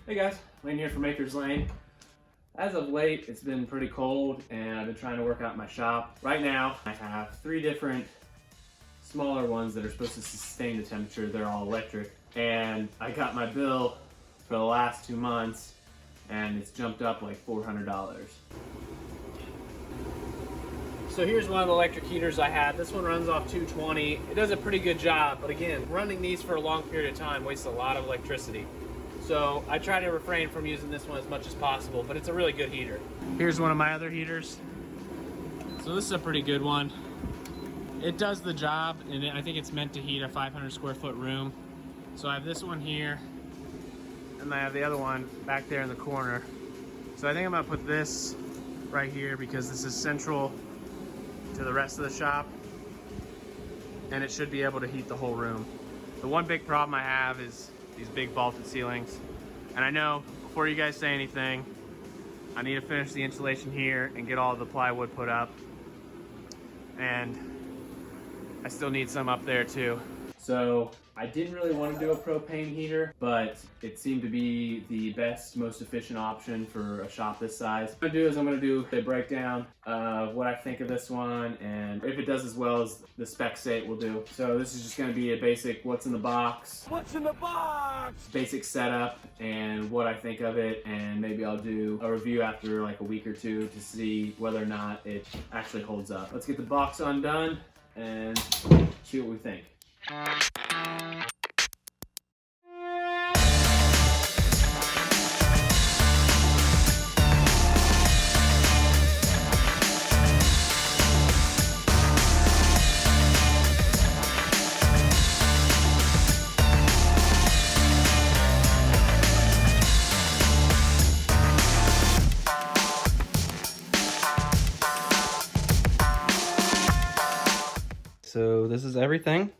Hey guys, Lane here from Maker's Lane. As of late, it's been pretty cold and I've been trying to work out in my shop. Right now, I have 3 different smaller ones that are supposed to sustain the temperature. They're all electric. And I got my bill for the last 2 months and it's jumped up like $400. So here's one of the electric heaters I have. This one runs off 220. It does a pretty good job, but again, running these for a long period of time wastes a lot of electricity. So I try to refrain from using this one as much as possible, but it's a really good heater. Here's one of my other heaters. So this is a pretty good one. It does the job, and I think it's meant to heat a 500 square foot room. So I have this one here, and I have the other one back there in the corner. So I think I'm gonna put this right here because this is central to the rest of the shop, and it should be able to heat the whole room. The one big problem I have is these big vaulted ceilings. And I know, before you guys say anything, I need to finish the insulation here and get all the plywood put up. And I still need some up there too. So I didn't really want to do a propane heater, but it seemed to be the best, most efficient option for a shop this size. What I'm gonna do is I'm gonna do a breakdown of what I think of this one, and if it does as well as the specs say it will do. So this is just gonna be a basic what's in the box. What's in the box? Basic setup and what I think of it, and maybe I'll do a review after like a week or two to see whether or not it actually holds up. Let's get the box undone and see what we think. So this is everything.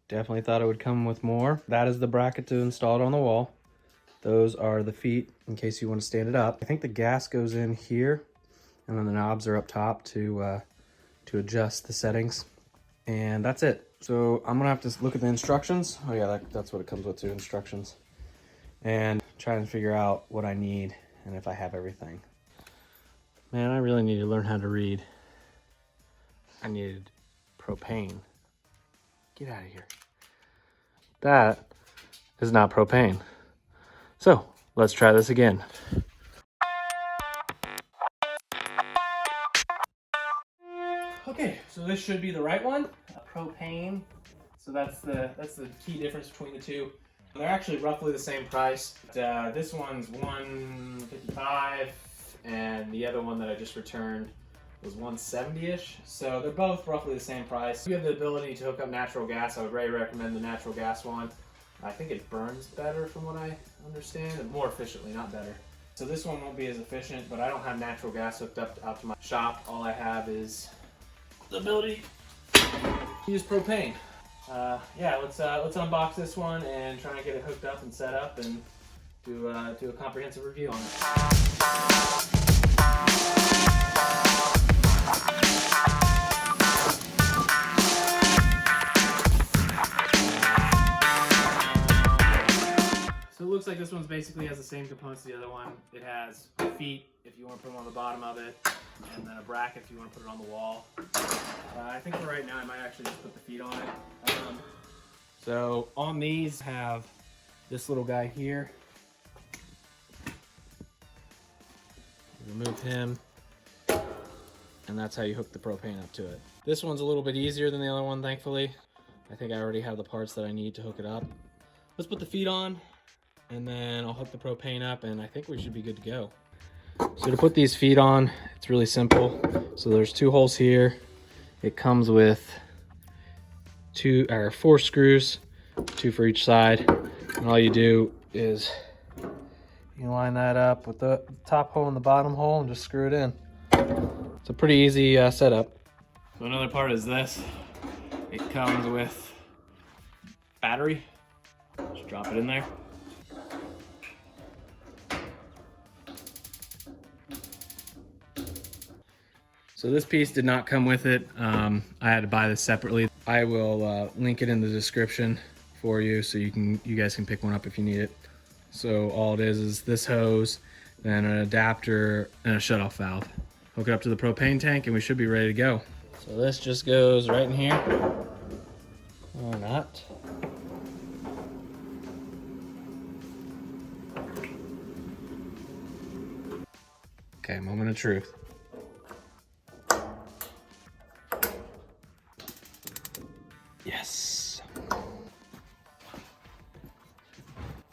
Definitely thought it would come with more. That is the bracket to install it on the wall. Those are the feet in case you want to stand it up. I think the gas goes in here, and then the knobs are up top to adjust the settings. And that's it. So I'm gonna have to look at the instructions. Oh yeah, that's what it comes with too, instructions. And try and figure out what I need and if I have everything. Man, I really need to learn how to read. I needed propane. Get out of here. That is not propane. So let's try this again. Okay, so this should be the right one. Propane. So that's the key difference between the two. They're actually roughly the same price. This one's $155, and the other one that I just returned was $170-ish. So they're both roughly the same price. If you have the ability to hook up natural gas, I would very recommend the natural gas one. I think it burns better from what I understand, and more efficiently, not better. So this one won't be as efficient, but I don't have natural gas hooked up out to my shop. All I have is the ability to use propane. Yeah, let's unbox this one and try and get it hooked up and set up and do a comprehensive review on it. So it looks like this one's basically has the same components as the other one. It has feet if you want to put them on the bottom of it, and then a bracket if you want to put it on the wall. I think for right now I might actually just put the feet on it. So on these have this little guy here. Remove him, and that's how you hook the propane up to it. This one's a little bit easier than the other one, thankfully. I think I already have the parts that I need to hook it up. Let's put the feet on, and then I'll hook the propane up, and I think we should be good to go. So to put these feet on, it's really simple. So there's 2 holes here. It comes with 4 screws, 2 for each side. And all you do is you line that up with the top hole and the bottom hole and just screw it in. It's a pretty easy setup. So another part is this. It comes with battery. Just drop it in there. So this piece did not come with it. I had to buy this separately. I will link it in the description for you so you guys can pick one up if you need it. So all it is this hose, then an adapter and a shutoff valve. Hook it up to the propane tank and we should be ready to go. So this just goes right in here, or not. Okay, moment of truth. Yes.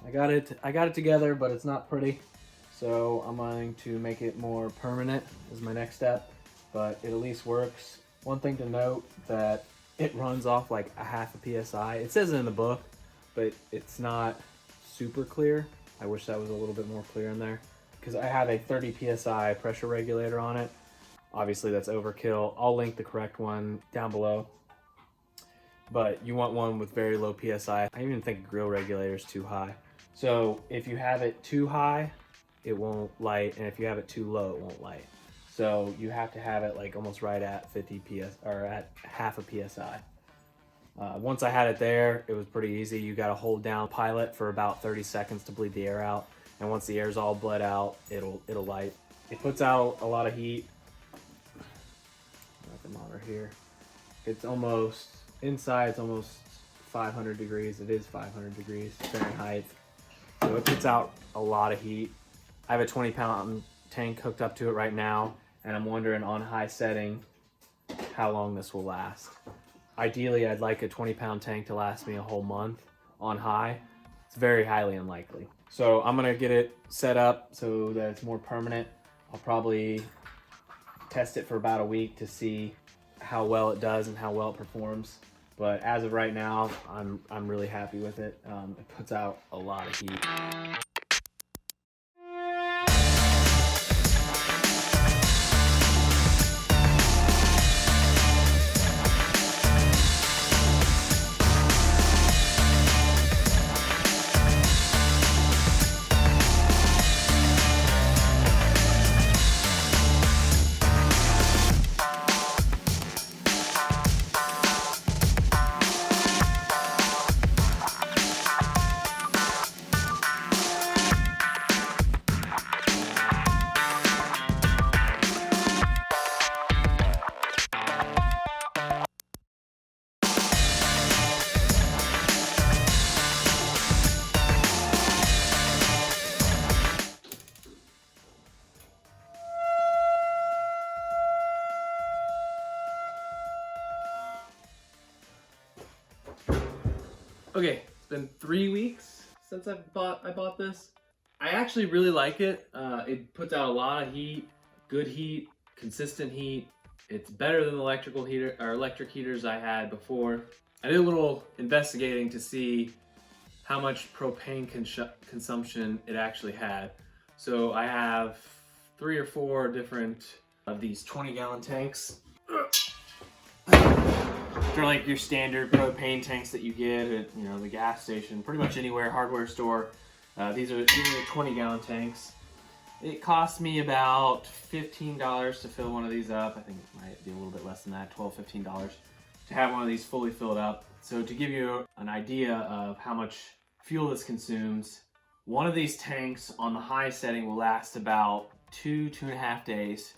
I got it together, but it's not pretty. So I'm going to make it more permanent as my next step, but it at least works. One thing to note, that it runs off like a half a PSI. It says it in the book, but it's not super clear. I wish that was a little bit more clear in there, because I have a 30 PSI pressure regulator on it. Obviously that's overkill. I'll link the correct one down below, but you want one with very low PSI. I even think a grill regulator is too high. So if you have it too high, it won't light, and if you have it too low, it won't light. So you have to have it like almost right at 50 PS, or at half a PSI. Once I had it there, it was pretty easy. You got to hold down pilot for about 30 seconds to bleed the air out, and once the air's all bled out, it'll light. It puts out a lot of heat. Thermometer here. It's almost inside. It's almost 500 degrees. It is 500 degrees Fahrenheit. So it puts out a lot of heat. I have a 20-pound tank hooked up to it right now, and I'm wondering on high setting how long this will last. Ideally, I'd like a 20-pound tank to last me a whole month on high. It's very highly unlikely. So I'm gonna get it set up so that it's more permanent. I'll probably test it for about a week to see how well it does and how well it performs. But as of right now, I'm really happy with it. It puts out a lot of heat. Okay, it's been 3 weeks since I bought this. I actually really like it. It puts out a lot of heat, good heat, consistent heat. It's better than the electric heaters I had before. I did a little investigating to see how much propane consumption it actually had. So I have 3 or 4 different of these 20-gallon tanks. They're like your standard propane tanks that you get at the gas station, pretty much anywhere, hardware store. These are 20-gallon tanks. It cost me about $15 to fill one of these up. I think it might be a little bit less than that, $12, $15 to have one of these fully filled up. So to give you an idea of how much fuel this consumes, one of these tanks on the high setting will last about 2.5 days,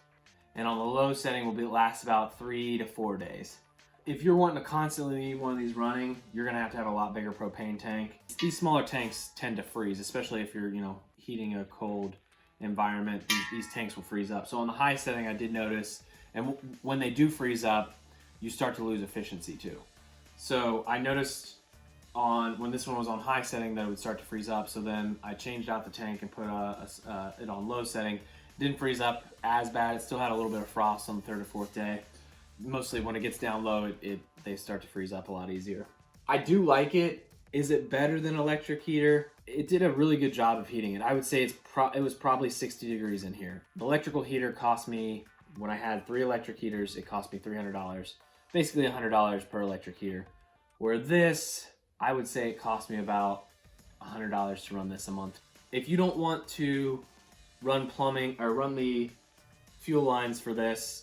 and on the low setting will last about 3 to 4 days. If you're wanting to constantly need one of these running, you're gonna have to have a lot bigger propane tank. These smaller tanks tend to freeze, especially if you're heating a cold environment. These tanks will freeze up. So on the high setting, I did notice, and when they do freeze up, you start to lose efficiency too. So I noticed when this one was on high setting that it would start to freeze up. So then I changed out the tank and put it on low setting. It didn't freeze up as bad. It still had a little bit of frost on the 3rd or 4th day. Mostly when it gets down low, they start to freeze up a lot easier. I do like it. Is it better than an electric heater? It did a really good job of heating it. I would say it was probably 60 degrees in here. The electrical heater cost me, when I had 3 electric heaters, it cost me $300. Basically $100 per electric heater. Where this, I would say it cost me about $100 to run this a month. If you don't want to run plumbing or run the fuel lines for this,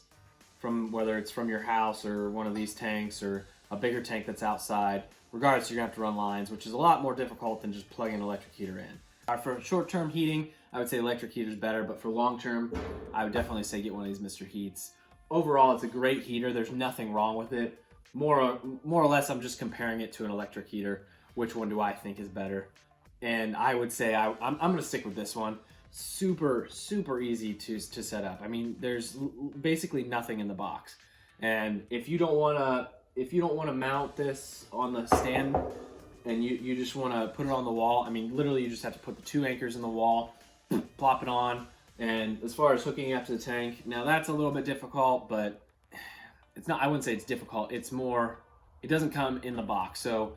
from whether it's from your house or one of these tanks or a bigger tank that's outside, regardless, you're gonna have to run lines, which is a lot more difficult than just plugging an electric heater in. For short-term heating, I would say electric heater is better, but for long-term, I would definitely say get one of these Mr. Heats. Overall, it's a great heater. There's nothing wrong with it. More or less, I'm just comparing it to an electric heater. Which one do I think is better? And I would say I'm going to stick with this one. Super easy to set up. I mean, there's basically nothing in the box. And if you don't want to mount this on the stand and you just want to put it on the wall, I mean, literally you just have to put the 2 anchors in the wall, plop it on. And as far as hooking it up to the tank, now that's a little bit difficult, but it's not, I wouldn't say it's difficult. It's more, it doesn't come in the box. So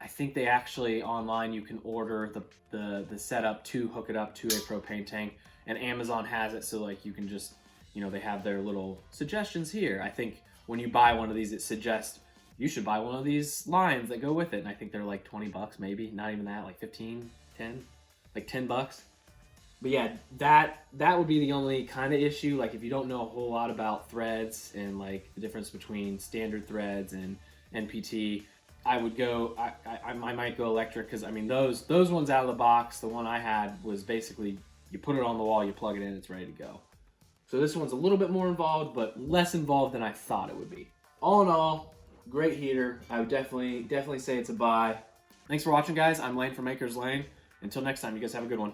I think they actually online, you can order the setup to hook it up to a propane tank, and Amazon has it. So like you can just, you know, they have their little suggestions here. I think when you buy one of these, it suggests you should buy one of these lines that go with it. And I think they're like 20 bucks, maybe not even that, like 15, 10, like 10 bucks. But yeah, that would be the only kind of issue. Like if you don't know a whole lot about threads and like the difference between standard threads and NPT, I would go, I might go electric, because I mean those ones out of the box, the one I had was basically you put it on the wall, you plug it in, it's ready to go. So this one's a little bit more involved, but less involved than I thought it would be. All in all, great heater. I would definitely say it's a buy. Thanks for watching, guys. I'm Lane from Maker's Lane. Until next time, you guys have a good one.